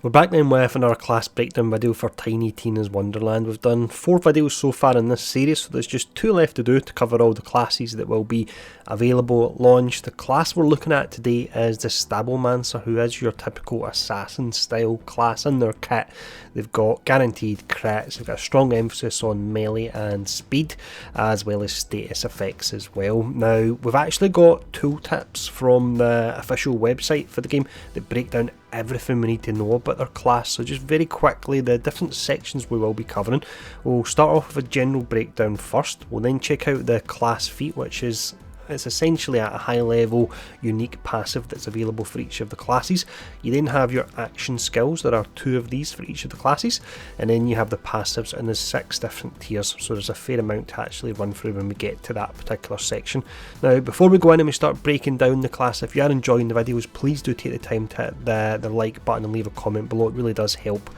We're back then with another class breakdown video for Tiny Tina's Wonderland. We've done 4 videos so far in this series, so there's just 2 left to do to cover all the classes that will be available at launch. The class we're looking at today is the Stabbomancer, who is your typical assassin style class. In their kit, they've got guaranteed crits, they've got a strong emphasis on melee and speed, as well as status effects as well. Now, we've actually got tooltips from the official website for the game that break down everything we need to know about their class. So just very quickly, the different sections we will be covering. We'll start off with a general breakdown first. We'll then check out the class feat, which is essentially at a high level unique passive that's available for each of the classes. You then have your action skills. There are 2 of these for each of the classes, and then you have the passives, and there's 6 different tiers, so there's a fair amount to actually run through when we get to that particular section. Now, before we go in and we start breaking down the class, if you are enjoying the videos, please do take the time to hit the like button and leave a comment below. It really does help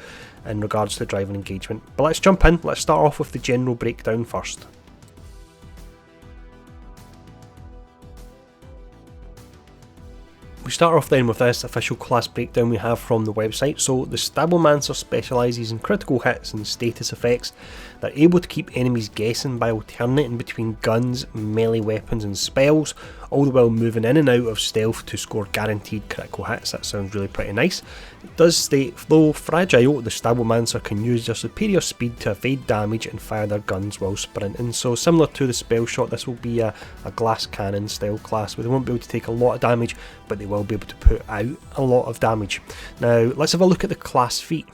in regards to driving engagement. But let's jump in. Let's start off with the general breakdown first. We start off then with this official class breakdown we have from the website. So the Stabbomancer specialises in critical hits and status effects. They're able to keep enemies guessing by alternating between guns, melee weapons and spells, all the while moving in and out of stealth to score guaranteed critical hits. That sounds really pretty nice. It does state, though fragile, the Stabbomancer can use their superior speed to evade damage and fire their guns while sprinting. So similar to the spell shot, this will be a glass cannon style class where they won't be able to take a lot of damage, but they will be able to put out a lot of damage. Now let's have a look at the class feat.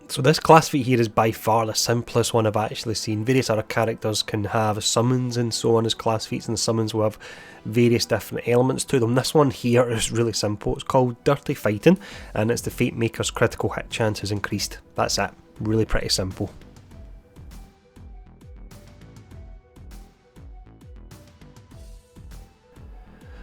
So this class feat here is by far the simplest one I've actually seen. Various other characters can have summons and so on as class feats, and the summons will have various different elements to them. This one here is really simple. It's called Dirty Fighting, and it's the Fate Maker's critical hit chance is increased. That's it. Really pretty simple.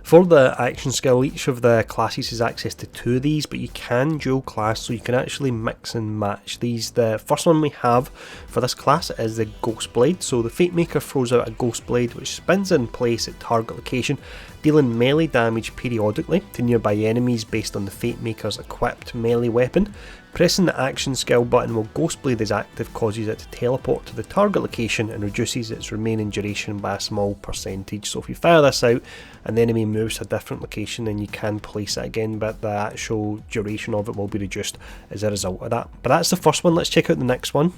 For the action skill, each of the classes has access to 2 of these, but you can dual class, so you can actually mix and match these. The first one we have for this class is the Ghost Blade. So the Fate Maker throws out a Ghost Blade which spins in place at target location, dealing melee damage periodically to nearby enemies based on the Fate Maker's equipped melee weapon. Pressing the action skill button while Ghost Blade is active causes it to teleport to the target location and reduces its remaining duration by a small percentage. So if you fire this out and the enemy moves to a different location, then you can place it again, but the actual duration of it will be reduced as a result of that. But that's the first one. Let's check out the next one.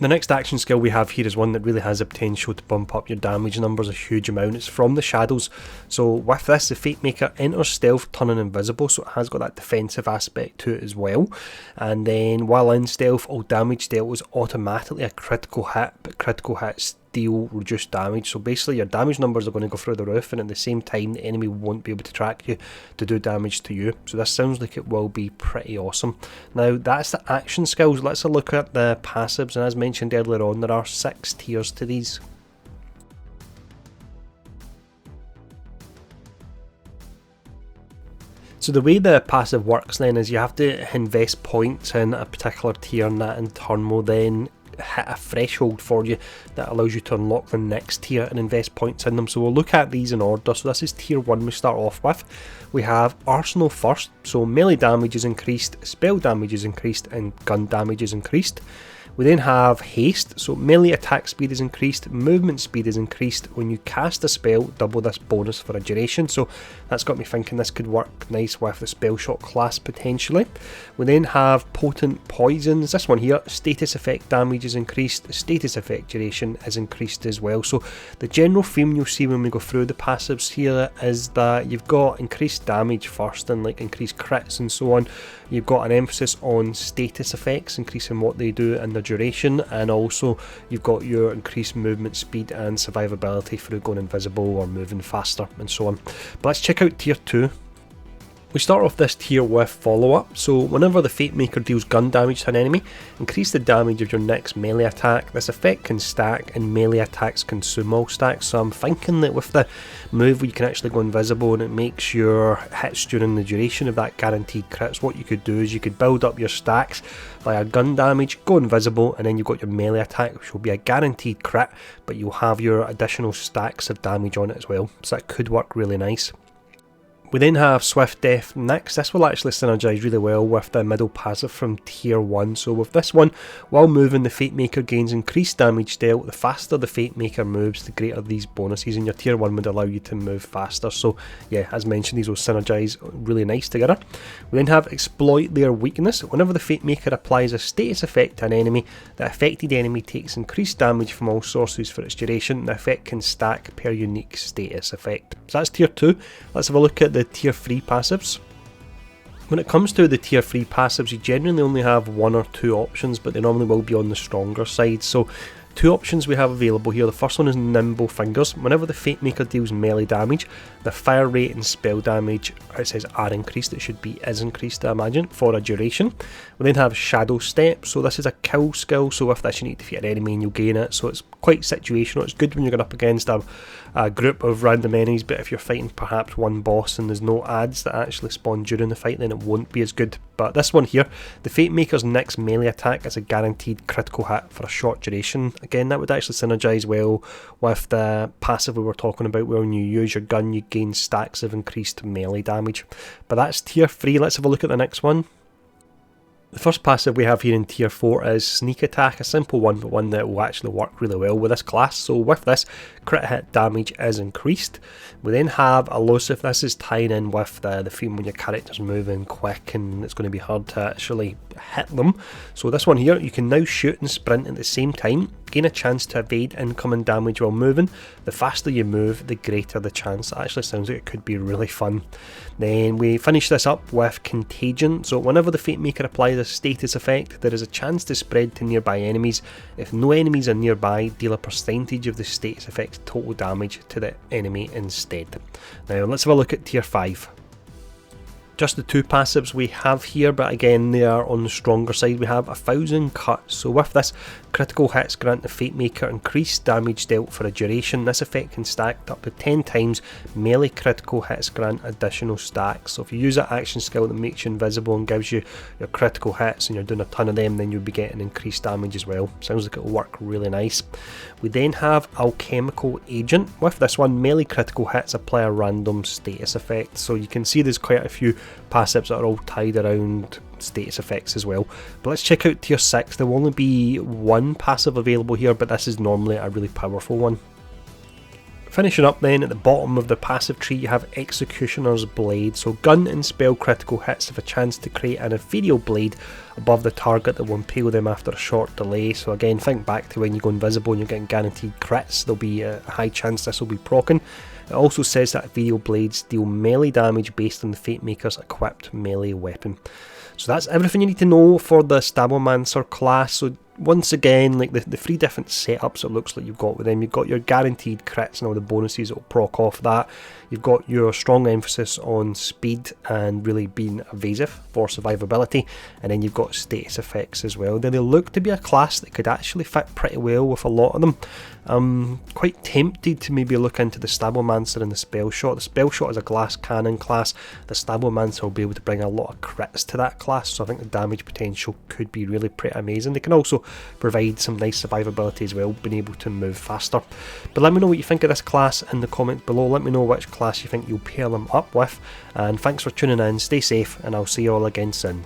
The next action skill we have here is one that really has the potential to bump up your damage numbers a huge amount. It's from the shadows. So with this, the Fate Maker enters stealth turning invisible, so it has got that defensive aspect to it as well. And then while in stealth, all damage dealt is automatically a critical hit, but critical hits deal reduced damage. So basically your damage numbers are going to go through the roof, and at the same time the enemy won't be able to track you to do damage to you. So this sounds like it will be pretty awesome. Now that's the action skills. Let's have a look at the passives, and as mentioned earlier on, there are 6 tiers to these. So the way the passive works then is you have to invest points in a particular tier, and that in turn will then hit a threshold for you that allows you to unlock the next tier and invest points in them. So we'll look at these in order. So this is tier 1 we start off with. We have Arsenal first, so melee damage is increased, spell damage is increased and gun damage is increased. We then have Haste, so melee attack speed is increased, movement speed is increased. When you cast a spell, double this bonus for a duration, so that's got me thinking this could work nice with the spell shot class potentially. We then have Potent Poisons. This one here, status effect damage is increased, status effect duration is increased as well. So the general theme you'll see when we go through the passives here is that you've got increased damage first and like increased crits and so on. You've got an emphasis on status effects, increasing what they do and the duration, and also you've got your increased movement speed and survivability through going invisible or moving faster and so on. But let's check out tier 2. We start off this tier with follow-up, so whenever the Fate Maker deals gun damage to an enemy, increase the damage of your next melee attack. This effect can stack and melee attacks consume all stacks, so I'm thinking that with the move where you can actually go invisible and it makes your hits during the duration of that guaranteed crits, what you could do is you could build up your stacks via gun damage, go invisible, and then you've got your melee attack, which will be a guaranteed crit, but you'll have your additional stacks of damage on it as well, so that could work really nice. We then have Swift Death next. This will actually synergise really well with the middle passive from tier 1. So with this one, while moving, the Fate Maker gains increased damage dealt. The faster the Fate Maker moves, the greater these bonuses, and your tier 1 would allow you to move faster. So yeah, as mentioned, these will synergise really nice together. We then have Exploit Their Weakness. Whenever the Fate Maker applies a status effect to an enemy, the affected enemy takes increased damage from all sources for its duration. The effect can stack per unique status effect. So that's tier 2. Let's have a look at the tier 3 passives. When it comes to the tier 3 passives, you generally only have 1 or 2 options, but they normally will be on the stronger side. So 2 options we have available here. The first one is Nimble Fingers. Whenever the Fate Maker deals melee damage, the fire rate and spell damage, it says are increased, it should be is increased I imagine, for a duration. We then have Shadow Step, so this is a kill skill, so with this you need to defeat an enemy and you'll gain it, so it's quite situational. It's good when you're going up against a group of random enemies, but if you're fighting perhaps one boss and there's no adds that actually spawn during the fight, then it won't be as good. But this one here, the Fate Maker's next melee attack is a guaranteed critical hit for a short duration. Again, that would actually synergise well with the passive we were talking about, where when you use your gun you gain stacks of increased melee damage. But that's tier 3, let's have a look at the next one. The first passive we have here in tier 4 is Sneak Attack, a simple one but one that will actually work really well with this class. So with this, crit hit damage is increased. We then have Elusive. This is tying in with the theme when your character's moving quick and it's going to be hard to actually hit them. So this one here, you can now shoot and sprint at the same time, gain a chance to evade incoming damage while moving. The faster you move, the greater the chance. That actually sounds like it could be really fun. Then we finish this up with Contagion. So whenever the Fate Maker applies a status effect, there is a chance to spread to nearby enemies. If no enemies are nearby, deal a percentage of the status effect's total damage to the enemy instead. Now let's have a look at tier 5. Just the 2 passives we have here, but again they are on the stronger side. We have 1000 Cuts. So with this, critical hits grant the Fate Maker increased damage dealt for a duration. This effect can stack up to 10 times. Melee critical hits grant additional stacks. So if you use that action skill that makes you invisible and gives you your critical hits and you're doing a ton of them, then you'll be getting increased damage as well. Sounds like it'll work really nice. We then have Alchemical Agent. With this one, melee critical hits apply a random status effect. So you can see there's quite a few passives that are all tied around status effects as well. But let's check out tier 6. There will only be 1 passive available here, but this is normally a really powerful one. Finishing up then, at the bottom of the passive tree you have Executioner's Blade. So gun and spell critical hits have a chance to create an ethereal blade above the target that will impale them after a short delay. So again, think back to when you go invisible and you're getting guaranteed crits, there'll be a high chance this will be proccing. It also says that ethereal blades deal melee damage based on the Fate Maker's equipped melee weapon. So that's everything you need to know for the Stabbomancer class. So once again, like the 3 different setups it looks like you've got with them. You've got your guaranteed crits and all the bonuses that will proc off that. You've got your strong emphasis on speed and really being evasive for survivability, and then you've got status effects as well. They look to be a class that could actually fit pretty well with a lot of them. I'm quite tempted to maybe look into the Stabbomancer and the Spell Shot. The Spell Shot is a glass cannon class. The Stabbomancer will be able to bring a lot of crits to that class, so I think the damage potential could be really pretty amazing. They can also provide some nice survivability as well, being able to move faster. But let me know what you think of this class in the comments below. Let me know which class you think you'll pair them up with, and thanks for tuning in, stay safe, and I'll see you all again soon.